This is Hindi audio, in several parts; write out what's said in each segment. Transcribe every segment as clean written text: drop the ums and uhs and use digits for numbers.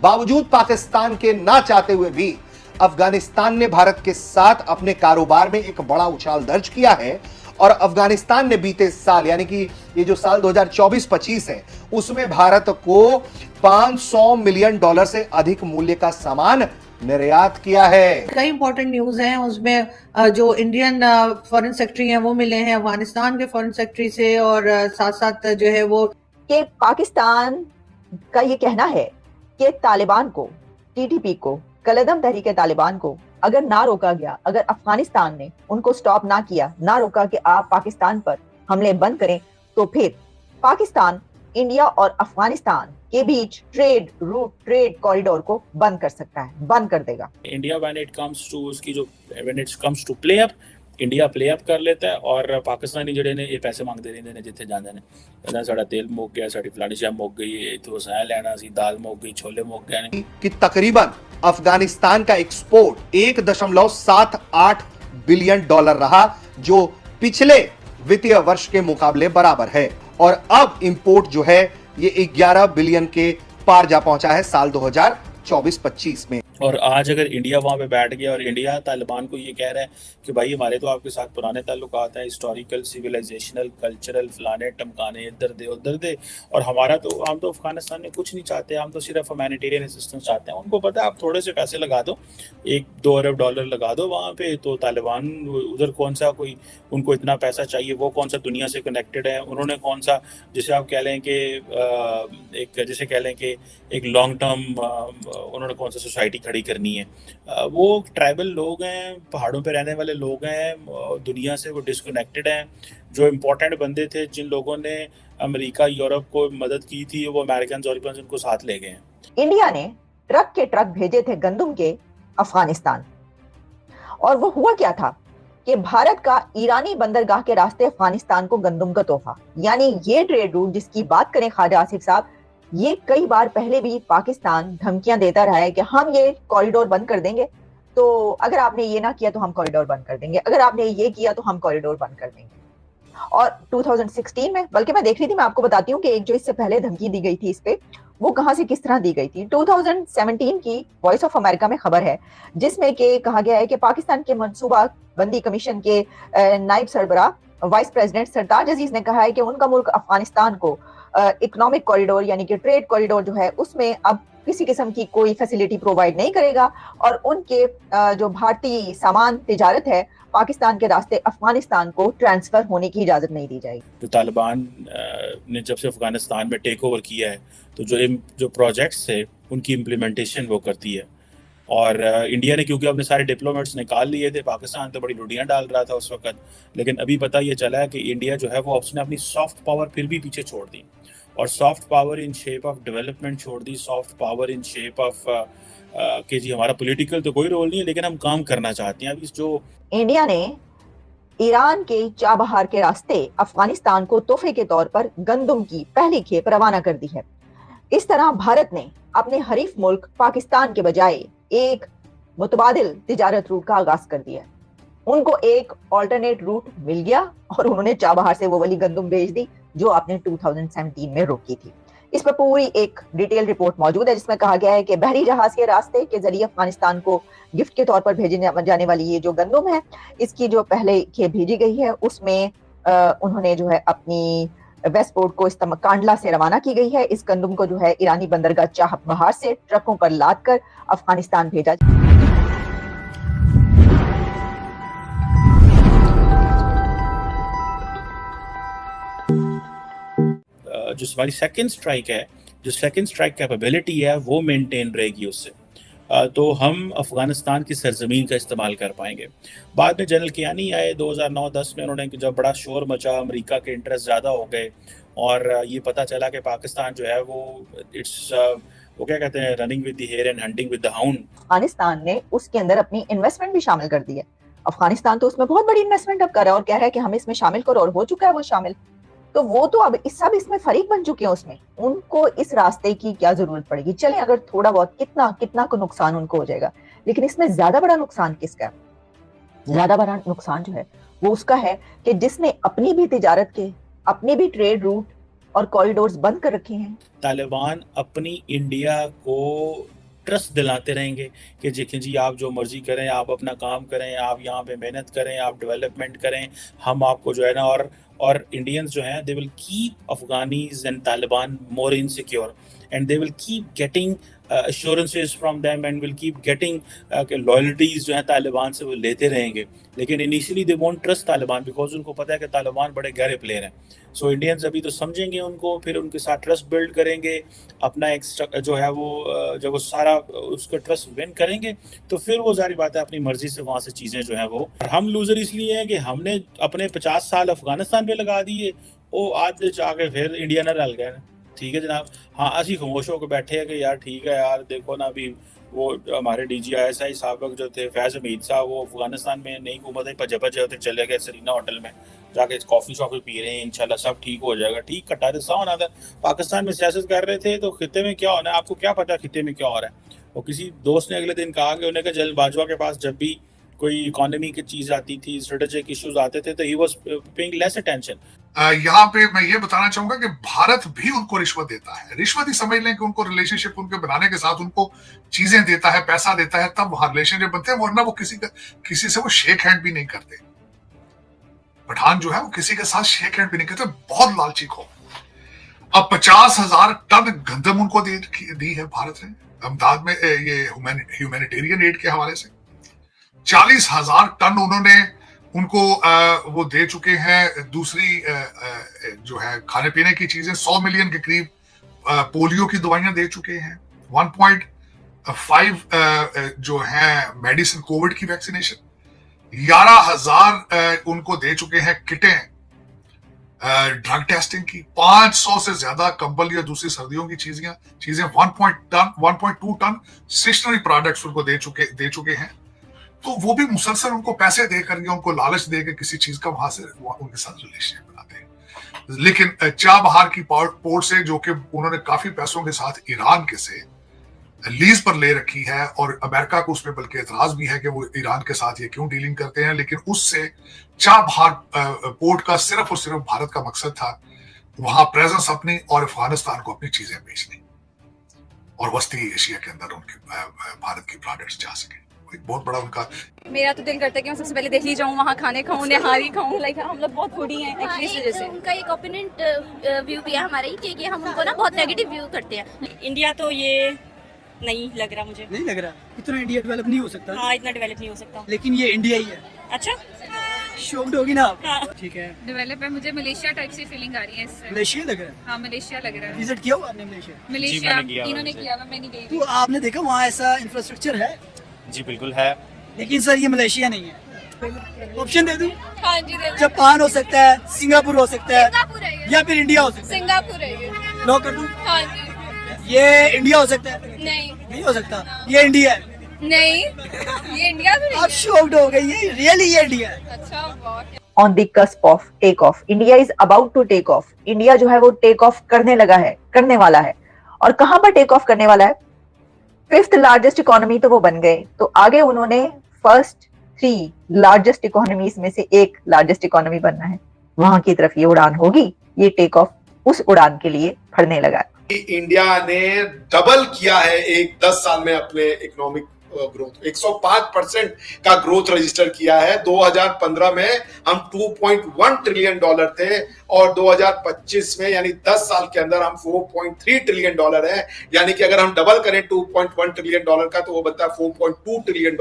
बावजूद पाकिस्तान के ना चाहते हुए भी अफगानिस्तान ने भारत के साथ अपने कारोबार में एक बड़ा उछाल दर्ज किया है और अफगानिस्तान ने बीते साल यानी कि ये जो साल 2024-25 है उसमें भारत को $500 मिलियन से अधिक मूल्य का सामान निर्यात किया है। कई इंपॉर्टेंट न्यूज हैं उसमें, जो इंडियन फॉरेन सेक्रेटरी हैं वो मिले हैं अफगानिस्तान के फॉरेन सेक्रेटरी से, और साथ साथ जो है वो कि पाकिस्तान का ये कहना है कि तालिबान को, टीटीपी को, कलदम तहरीक तालिबान को अगर ना रोका गया, अगर अफगानिस्तान ने उनको स्टॉप ना किया, ना रोका कि आप पाकिस्तान पर हमले बंद करें, तो फिर पाकिस्तान इंडिया और अफगानिस्तान के बीच ट्रेड रूट, ट्रेड कॉरिडोर को बंद कर सकता है, बंद कर देगा। India when it comes to उसकी जो when it comes to play up, India play up कर लेता है और पाकिस्तानी जड़े ने ये पैसे मांगते रहते ने जिथे जांदे ने, कहंदा साडा तेल मुक गया, साडी फलानी शय मुक गई, इथों सै लेना सी, दाल मुक गई, छोले मुक गए कि तकरीबन अफगानिस्तान का एक्सपोर्ट $1.78 बिलियन रहा, जो पिछले वित्तीय वर्ष के मुकाबले बराबर है, और अब इंपोर्ट जो है ये 11 बिलियन के पार जा पहुंचा है साल 2024-25 में। और आज अगर इंडिया वहाँ पे बैठ गया और इंडिया तालिबान को ये कह रहा है कि भाई हमारे तो आपके साथ पुराने ताल्लुकात हैं, हिस्टोरिकल, सिविलाइजेशनल, कल्चरल, फलाने टमकाने, इधर दे उधर दे, और हमारा तो, हम तो अफगानिस्तान में कुछ नहीं चाहते, हम तो सिर्फ ह्यूमैनिटेरियन असिस्टेंस चाहते हैं। उनको पता है आप थोड़े से पैसे लगा दो, $1-2 अरब लगा दो वहाँ पे, तो तालिबान उधर कौन सा कोई उनको इतना पैसा चाहिए, वो कौन सा दुनिया से कनेक्टेड है, उन्होंने कौन सा, जिसे आप कह लें कि एक, जिसे कह लें कि एक लॉन्ग टर्म उन्होंने कौन सा सोसाइटी खड़ी करनी है। वो ट्राइबल लोग हैं, पहाड़ों पे रहने वाले लोग हैं, दुनिया से वो डिस्कनेक्टेड हैं। जो इम्पोर्टेंट बंदे थे, जिन लोगों ने अमेरिका यूरोप को मदद की थी, वो अमेरिकन और उनको साथ ले गए हैं। इंडिया ने ट्रक के ट्रक भेजे थे गंदम के अफगानिस्तान, और वो हुआ क्या था कि भारत का ईरानी बंदरगाह के रास्ते अफगानिस्तान को गंदम का तोहफा, यानी ये ट्रेड रूट जिसकी बात करें ख्वाजा आसिफ साहब, ये कई बार पहले भी पाकिस्तान धमकियां देता रहा है कि हम ये कॉरिडोर बंद कर देंगे, तो अगर आपने ये ना किया तो हम कॉरिडोर बंद कर देंगे, अगर आपने ये किया तो हम कॉरिडोर बंद कर देंगे। और 2016 में, बल्कि मैं देख रही थी, मैं आपको बताती हूँ कि एक जो इससे पहले धमकी दी गई थी इस पे, वो कहां से किस तरह दी गई थी। 2017 की वॉइस ऑफ अमेरिका में खबर है जिसमें कि कहा गया है कि पाकिस्तान के मनसूबा बंदी कमीशन के नायब सरबरा वाइस प्रेसिडेंट सरताज अजीज ने कहा है कि उनका मुल्क अफगानिस्तान को इकोनॉमिक कॉरिडोर यानी कि ट्रेड कॉरिडोर जो है उसमें अब किसी किस्म की कोई फैसिलिटी प्रोवाइड नहीं करेगा, और उनके जो भारतीय सामान तिजारत है पाकिस्तान के रास्ते अफगानिस्तान को ट्रांसफर होने की इजाजत नहीं दी जाएगी। तो तालिबान ने जब से अफगानिस्तान में टेक ओवर किया है, तो जो प्रोजेक्ट्स थे उनकी इम्प्लीमेंटेशन वो करती है। और इंडिया ने, क्योंकि अपने सारे डिप्लोमेट्स निकाल लिए थे, पाकिस्तान तो बड़ी लुटियाँ डाल रहा था उस वक्त, लेकिन अभी पता ये चला है कि इंडिया जो है वो उसने अपनी सॉफ्ट पावर फिर भी पीछे छोड़ दी, और soft power in shape of development छोड़ दी, soft power in shape of कि जी हमारा पॉलिटिकल तो कोई रोल नहीं है, लेकिन हम काम करना चाहते हैं। अभी जो इंडिया ने ईरान के चाबहार के रास्ते अफगानिस्तान को तोहफे के तौर पर गंदम की पहली खेप रवाना कर दी है। इस तरह भारत ने अपने हरीफ मुल्क पाकिस्तान के बजाय एक मुतबादिल तिजारत रूट का आगाज कर दिया। उनको एक ऑल्टरनेट रूट मिल गया और उन्होंने चाबहार से वो वाली गंदम भेज दी जो आपने 2017 में रोकी थी। इस पर पूरी एक डिटेल रिपोर्ट मौजूद है जिसमें कहा गया है कि बहरी जहाज के रास्ते के जरिए अफगानिस्तान को गिफ्ट के तौर पर भेजे जाने वाली ये जो गंदम है, इसकी जो पहले खेप भेजी गई है उसमें उन्होंने जो है अपनी वेस्ट पोर्ट को कांडला से रवाना की गई है। इस गंदम को जो है ईरानी बंदरगाह चाबहार से ट्रकों पर लाद कर अफगानिस्तान भेजा। जो हमारी सेकंड स्ट्राइक है, जो सेकंड स्ट्राइक कैपेबिलिटी है, वो मेंटेन रहेगी उससे, तो हम अफगानिस्तान की सरजमीन का इस्तेमाल कर पाएंगे। बाद में जनरल कियानी आए 2009-10 में, उन्होंने जब बड़ा शोर मचा, अमेरिका के इंटरेस्ट ज़्यादा हो गए और ये पता चला कि पाकिस्तान जो है वो वो क्या कहते हैं, running with the hare and hunting with the hound. Afghanistan ने उसके अंदर अपनी इन्वेस्टमेंट भी शामिल कर दी है। अफगानिस्तान तो उसमें बहुत बड़ी इन्वेस्टमेंट अब कर रहा है और कह रहा है कि हमें इसमें शामिल करो, और हो चुका है वो शामिल। तो वो तो अब इस सब इसमें फरीक बन चुके हैं उसमें, उनको इस रास्ते की क्या जरूरत पड़ेगी। चले अगर थोड़ा बहुत कितना को नुकसान उनको हो जाएगा, लेकिन इसमें ज्यादा बड़ा नुकसान किसका है? ज्यादा बड़ा नुकसान जो है वो उसका है कि जिसने अपनी भी तिजारत के, अपने भी ट्रेड रूट और कॉरिडोर्स बंद कर रखे हैं। तालिबान अपनी इंडिया को ट्रस्ट दिलाते रहेंगे कि देखिए जी आप जो मर्जी करें, आप अपना काम करें, आप यहाँ पे मेहनत करें, आप डेवलपमेंट करें, हम आपको जो है ना, और इंडियंस जो हैं they will keep Afghanis and Taliban more insecure and they will keep getting assurances from them and will keep getting loyalties जो है तालिबान से वो लेते रहेंगे। लेकिन initially they won't trust Taliban because उनको पता है कि तालिबान बड़े गहरे प्लेयर हैं। सो इंडियंस अभी तो समझेंगे उनको, फिर उनके साथ ट्रस्ट बिल्ड करेंगे, अपना एक जो है वो जब वो सारा उसका ट्रस्ट विन करेंगे तो फिर वो जारी बात है अपनी मर्जी से वहाँ से चीज़ें जो है वो। हम लूजर इसलिए हैं कि हमने अपने 50 साल अफगानिस्तान पे लगा दिए, वो आज जाके फिर इंडिया ना रल गए। ठीक है जनाब, हाँ असी खामोश होकर बैठे हैं कि यार ठीक है यार, देखो ना अभी वो हमारे DGI साहब जो थे फैज़ हमीद साहब, वो अफगानिस्तान में नई हुकूमत है भजे होते चले गए सरीना होटल में जाके कॉफ़ी शॉफ़ी पी रहे हैं, इंशाल्लाह सब ठीक हो जाएगा। ठीक कटा रिसा होना था, पाकिस्तान में सियासत कर रहे थे तो खिते में क्या होना है आपको क्या पता खिते में क्या हो रहा है। और किसी दोस्त ने अगले दिन कहा कि उन्हें जल बाजवा के पास जब भी कोई इकोनॉमी की चीज़ आती थी, स्ट्रेटेजिक इश्यूज आते थे तो he was paying less attention. यहाँ पे मैं ये बताना चाहूंगा कि भारत भी उनको रिश्वत देता है। रिश्वत ही समझ लें कि उनको रिलेशनशिप उनके बनाने के साथ उनको चीजें देता है, पैसा देता है, तब वहां रिलेशनशिप बनते हैं, वरना वो किसी से वो शेक हैंड भी नहीं करते। पठान जो है वो किसी के साथ शेक हैंड भी नहीं करते, बहुत लालची को। अब 50,000 टन गंदम उनको दी है भारत ने अहमदाबाद में, ये ह्यूमैनिटेरियन एड के हवाले से 40,000 टन उन्होंने उनको वो दे चुके हैं। दूसरी जो है खाने पीने की चीजें 100 मिलियन के करीब पोलियो की दवाइयां दे चुके हैं। 1.5 जो है मेडिसिन कोविड की वैक्सीनेशन, 11,000 उनको दे चुके हैं किटें ड्रग टेस्टिंग की, 500 से ज्यादा कंबल या दूसरी सर्दियों की चीजें 1.2 टन स्टेशनरी प्रोडक्ट्स उनको दे चुके हैं। तो वो भी मुसलसल उनको पैसे देकर या उनको लालच देकर किसी चीज का वहां से उनके साथ रिलेशन बनाते हैं। लेकिन चाबहार की पोर्ट से, जो कि उन्होंने काफी पैसों के साथ ईरान के से लीज पर ले रखी है, और अमेरिका को उसमें बल्कि एतराज भी है कि वो ईरान के साथ ये क्यों डीलिंग करते हैं, लेकिन उससे चाबहार पोर्ट का सिर्फ और सिर्फ भारत का मकसद था वहां प्रेजेंस अपनी और अफगानिस्तान को अपनी चीजें बेचनी और वस्ती एशिया के अंदर उनके भारत की प्रोडक्ट्स जा सके। एक बहुत बड़ा उनका। मेरा तो दिल करता है कि मैं सबसे पहले दिल्ली जाऊं, वहाँ खाने खाऊं, निहारी खाऊं। लाइक हम लोग बहुत फूडी हैं एक्चुअली इस वजह से। उनका एक ओपोनेंट व्यू भी है हमारा ही कि हम उनको ना बहुत नेगेटिव व्यू करते हैं। इंडिया तो ये नहीं लग रहा, मुझे नहीं लग रहा इतना इंडिया डेवलप नहीं हो सकता। हाँ इतना डेवलप नहीं हो सकता, लेकिन ये इंडिया ही है। अच्छा शॉक्ड होगी ना आप? हाँ। ठीक है डेवलप है, मुझे मलेशिया टाइप से फीलिंग आ रही है इससे। मलेशिया लग रहा है? हाँ मलेशिया लग रहा है। विजिट किया हुआ आपने मलेशिया? इन्होंने किया हुआ, मैं नहीं गई। तो आपने देखा वहाँ ऐसा इंफ्रास्ट्रक्चर है? जी बिल्कुल है, लेकिन सर ये मलेशिया नहीं है। ऑप्शन दे दूं? हाँ जी दे। जापान हो सकता है, सिंगापुर हो सकता है, सिंगापुर है या फिर इंडिया हो सकता है। सिंगापुर है ये। लॉक कर दूं? हाँ जी। ये इंडिया हो सकता है? नहीं हो सकता, ये इंडिया है। नहीं ये इंडिया तो नहीं। आप शॉक्ड हो गई, ये रियली ये इंडिया है। अच्छा बहुत। On the cusp of take off, India is about to take off. India जो है वो टेक ऑफ करने लगा है, करने वाला है। और कहां पर टेक ऑफ करने वाला है? 5th लार्जेस्ट इकोनॉमी तो वो बन गए, तो आगे उन्होंने फर्स्ट 3 लार्जेस्ट इकोनॉमीज में से एक लार्जेस्ट इकोनॉमी बनना है। वहां की तरफ ये उड़ान होगी, ये टेक ऑफ उस उड़ान के लिए फड़ने लगा। इंडिया ने डबल किया है एक 10 साल में अपने इकोनॉमिक ग्रोथ, 105% का ग्रोथ रजिस्टर किया है। 2015 में हम $2.1 ट्रिलियन थे और 2025 में यानी 10 साल के अंदर हम $4.3 ट्रिलियन है। यानी कि अगर हम डबल करें 2.1 ट्रिलियन का तो वो बनता है $4.2 ट्रिलियन,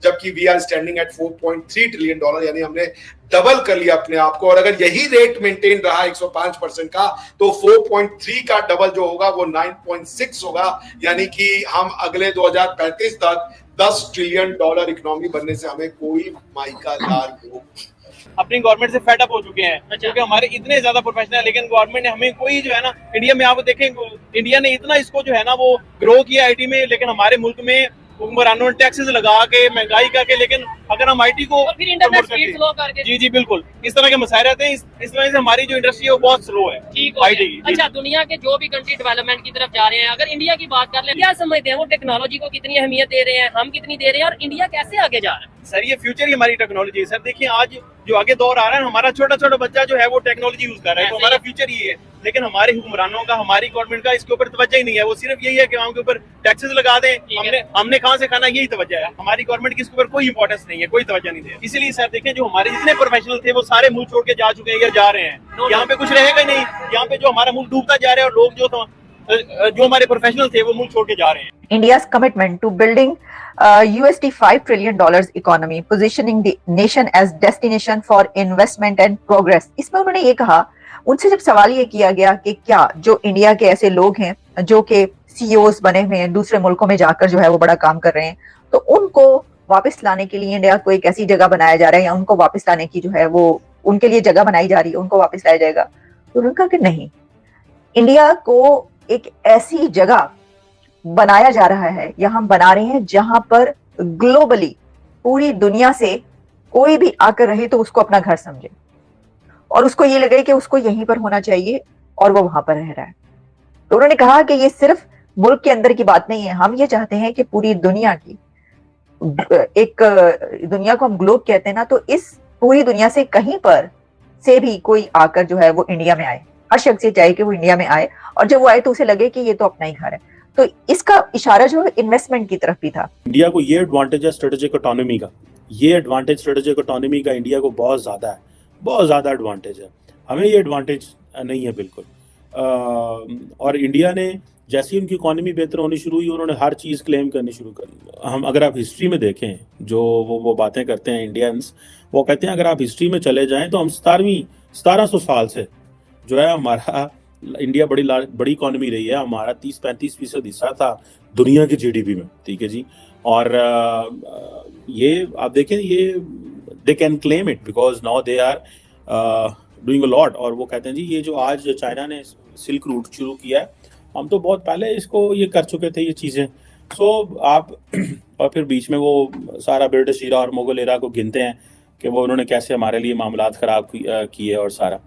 जबकि we are standing at $4.3 trillion. यानी हमने डबल कर लिया अपने आप को। और अगर यही रेट मेंटेन रहा 105% का तो 4.3 का डबल जो होगा वो 9.6 होगा। यानी कि हम अगले 2035 तक $10 ट्रिलियन इकोनॉमी बनने से हमें कोई मायका दार अपनी गवर्नमेंट से फेड अप हो चुके हैं। क्योंकि हमारे इतने ज्यादा प्रोफेशनल, लेकिन गवर्नमेंट ने हमें कोई जो है ना, इंडिया में आप देखें इंडिया ने इतना इसको जो है ना वो ग्रो किया आईटी में, लेकिन हमारे मुल्क में हुक्मरानों ने टैक्सेस लगा के महंगाई करके, लेकिन अगर हम आईटी को फिर इंटरनेट स्पीड स्लो करके, जी बिल्कुल इस तरह के मसाइल रहते हैं। इस वजह से हमारी जो इंडस्ट्री है वो बहुत स्लो है। ठीक आईटी की। अच्छा, दुनिया के जो भी कंट्री डेवलपमेंट की तरफ जा रहे हैं, अगर इंडिया की बात कर ले, क्या समझते हैं वो टेक्नोलॉजी को कितनी अहमियत दे रहे हैं, हम कितनी दे रहे हैं, और इंडिया कैसे आगे जा रहा है? सर ये फ्यूचर ही हमारी टेक्नोलॉजी है। सर देखिए आज जो आगे दौर आ रहा है, हमारा छोटा छोटा बच्चा जो है वो टेक्नोलॉजी यूज कर रहा है, तो हमारा फ्यूचर ये है। लेकिन हमारे हुक्मरानों का, हमारी गवर्नमेंट का इसके ऊपर तवज्जो ही नहीं है। वो सिर्फ यही है कि वहाँ के ऊपर टैक्सेस लगा दें, हमने कहाँ से खाना, यही तवज्जो है। हमारी गवर्नमेंट की इसके ऊपर कोई इंपॉर्टेंस नहीं है, कोई तवज्जो नहीं है। इसीलिए सर देखें, जो हमारे जितने प्रोफेशनल थे वो सारे मुल्क छोड़ के जा चुके हैं या जा रहे हैं। यहाँ पे कुछ रहेगा ही नहीं। यहाँ पे जो हमारा मुल्क डूबता जा रहा है और लोग जो हमारे प्रोफेशनल थे वो मुल्क छोड़ के जा रहे हैं। India's commitment to building $5 trillion economy, positioning the nation as destination for investment and progress. इसमें उन्होंने ये कहा, उनसे जब सवाल ये किया गया कि क्या जो इंडिया के ऐसे लोग हैं जो कि CEOs बने हुए हैं, दूसरे मुल्कों में जाकर जो है वो बड़ा काम कर रहे हैं, तो उनको वापस लाने के लिए इंडिया को एक ऐसी जगह बनाया जा रहा है या उनको वापस लाने की जो है वो उनके लिए जगह बनाई जा रही है, उनको वापस लाया जाएगा। तो उन्होंने कहा कि नहीं, इंडिया को एक ऐसी जगह बनाया जा रहा है या हम बना रहे हैं जहां पर ग्लोबली पूरी दुनिया से कोई भी आकर रहे तो उसको अपना घर समझे और उसको ये लगे कि उसको यहीं पर होना चाहिए और वो वहां पर रह रहा है। तो उन्होंने कहा कि ये सिर्फ मुल्क के अंदर की बात नहीं है, हम ये चाहते हैं कि पूरी दुनिया की, एक दुनिया को हम ग्लोब कहते हैं ना, तो इस पूरी दुनिया से कहीं पर से भी कोई आकर जो है वो इंडिया में आए। हर शख्स ये चाहे कि वो इंडिया में आए और जब वो आए तो उसे लगे कि ये तो अपना ही घर है। तो इसका इशारा जो है इन्वेस्टमेंट की तरफ भी था। इंडिया को ये एडवांटेज है स्ट्रेटेजिक ऑटोनॉमी का, ये एडवांटेज स्ट्रेटेजिक ऑटोनॉमी का इंडिया को बहुत ज़्यादा है, बहुत ज़्यादा एडवांटेज है। हमें ये एडवांटेज नहीं है बिल्कुल। और इंडिया ने जैसे ही उनकी इकोनॉमी बेहतर होनी शुरू हुई, उन्होंने हर चीज़ क्लेम करनी शुरू कर दी। हम अगर आप हिस्ट्री में देखें, जो वो बातें करते हैं इंडियंस, वो कहते हैं अगर आप हिस्ट्री में चले जाएं तो हम 1700 साल से जो है हमारा इंडिया बड़ी इकोनॉमी रही है। हमारा 30-35% हिस्सा था दुनिया की जीडीपी में, ठीक है जी। और ये आप देखें, ये they can claim it because now they are doing a lot. और वो कहते हैं जी ये जो आज चाइना ने सिल्क रूट शुरू किया है, हम तो बहुत पहले इसको ये कर चुके थे ये चीज़ें। सो आप और फिर बीच में वो सारा ब्रिटिश एरा और मुगल एरा को गिनते हैं कि वो उन्होंने कैसे हमारे लिए मामलात ख़राब किए और सारा।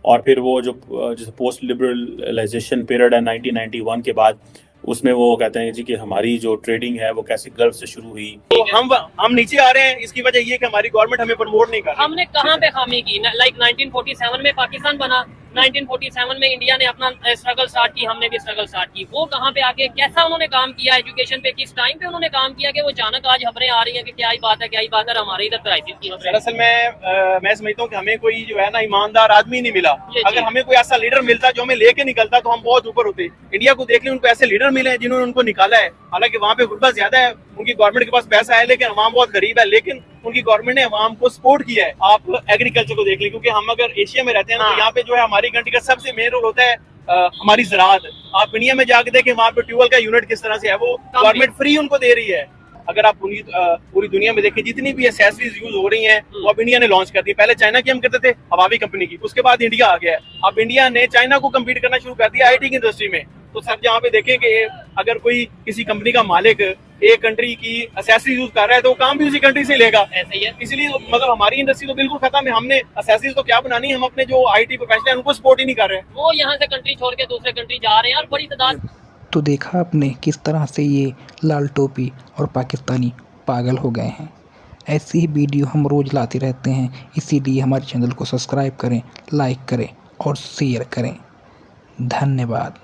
और फिर वो जो जैसे पोस्ट लिबरलाइजेशन पीरियड है 1991 के बाद, उसमें वो कहते हैं जी कि हमारी जो ट्रेडिंग है वो कैसे गल्फ से शुरू हुई। तो हम नीचे आ रहे हैं, इसकी वजह ये कि हमारी गवर्नमेंट हमें प्रमोट नहीं कर रही। हमने कहाँ पे खामी की? लाइक 1947 में पाकिस्तान बना, 1947 में इंडिया ने अपना स्ट्रगल स्टार्ट की, हमने भी स्ट्रगल स्टार्ट की। वो कहाँ पे आके कैसा उन्होंने काम किया एजुकेशन पे, किस टाइम पे उन्होंने काम किया कि वो अचानक आज खबरें आ रही हैं कि क्या ही बात है, क्या ही बात है, हमारे इधर क्राइसिस की। दरअसल मैं समझता हूँ कि हमें कोई जो है ना ईमानदार आदमी नहीं मिला। अगर हमें कोई ऐसा लीडर मिलता जो हमें लेके निकलता तो हम बहुत ऊपर होते। इंडिया को देख लें, उनको ऐसे लीडर मिले जिन्होंने उनको निकाला है। हालांकि वहाँ पे गुर्बत ज्यादा है, उनकी गवर्नमेंट के पास पैसा है लेकिन अवाम बहुत गरीब है, लेकिन उनकी गवर्नमेंट ने अवाम को सपोर्ट किया है। आप एग्रीकल्चर को देख लें, क्योंकि हम अगर एशिया में रहते हैं तो यहाँ पे जो है हमारी कंट्री का सबसे मेन रोल होता है हमारी ज़राअत। आप इंडिया में जाके देखें वहाँ पे ट्यूबवेल का यूनिट किस तरह से है, वो गवर्नमेंट फ्री उनको दे रही है। अगर आप पूरी दुनिया में देखें, जितनी भी एक्सेसरीज यूज हो रही हैं वो अब इंडिया ने लॉन्च कर दी। पहले चाइना की हम करते थे, हवावी कंपनी की, उसके बाद इंडिया आ गया है। अब इंडिया ने चाइना को कम्पीट करना शुरू कर दिया आईटी की इंडस्ट्री में। तो सब जहाँ पे देखें कि अगर कोई किसी कंपनी का मालिक एक कंट्री की एक्सेसरीज यूज कर रहा है तो काम भी उसी कंट्री से लेगा। ऐसा ही है। इसलिए मतलब हमारी इंडस्ट्री तो बिल्कुल खत्म है। हमने एक्सेसरीज तो क्या बनानी है, हम अपने जो आईटी प्रोफेशनल हैं उनको सपोर्ट ही नहीं कर रहे। वो यहाँ से कंट्री छोड़ के दूसरे कंट्री जा रहे हैं और बड़ी तादाद। तो देखा आपने किस तरह से ये लाल टोपी और पाकिस्तानी पागल हो गए हैं। ऐसी ही वीडियो हम रोज़ लाते रहते हैं, इसीलिए हमारे चैनल को सब्सक्राइब करें, लाइक करें और शेयर करें। धन्यवाद।